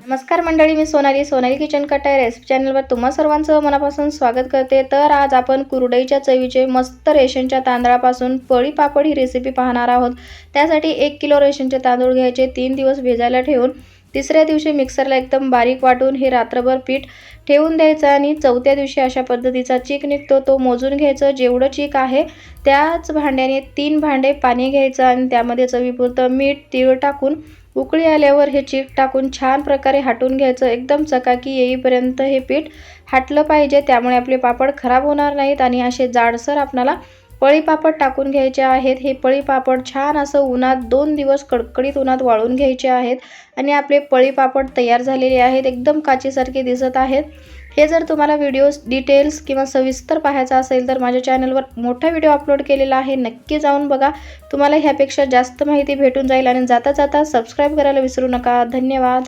नमस्कार मंडळी, मी सोनाली किचन कट्टा रेसिपी चॅनलवर तुम्हा सर्वांचं मनापासून स्वागत करते। तर आज आपण कुरडईच्या चवीचे मस्त रेशनच्या तांदळापासून पळी पापड ही रेसिपी पाहणार आहोत। त्यासाठी 1 किलो रेशनचे तांदूळ घ्यायचे, 3 दिवस भिजायला ठेवून तिसऱ्या दिवशी मिक्सरला एकदम बारीक वाटून हे रात्रभर पीठ ठेवून द्यायचं आणि चौथ्या दिवशी अशा पद्धतीचा चीक निघतो तो मोजून घ्यायचं। जेवढं चीक आहे त्याच भांड्याने 3 भांडे पाणी घ्यायचं आणि त्यामध्ये चवीपुरतं मीठ, तीळ टाकून उकळी आल्यावर हे चीक टाकून छान प्रकारे हटवून घ्यायचं। एकदम चकाकी येईपर्यंत हे पीठ हटलं पाहिजे, त्यामुळे आपले पापड खराब होणार नाहीत आणि असे जाडसर आपल्याला पळी पापड टाकून घ्यायचे आहेत। हे पळी पापड छान असं उन्हात 2 दिवस कडकडीत उन्हात वाळून घ्यायचे आहेत आणि आपले पळी पापड तयार झालेले आहेत, एकदम काचेसारखे दिसत आहेत। हे जर तुम्हाला व्हिडिओ डिटेल्स किंवा सविस्तर पाहायचा असेल तर माझ्या चॅनलवर मोठा व्हिडिओ अपलोड केलेला आहे, नक्की जाऊन बघा, तुम्हाला ह्यापेक्षा जास्त माहिती भेटून जाईल। आणि जाता जाता सबस्क्राइब करायला विसरू नका। धन्यवाद।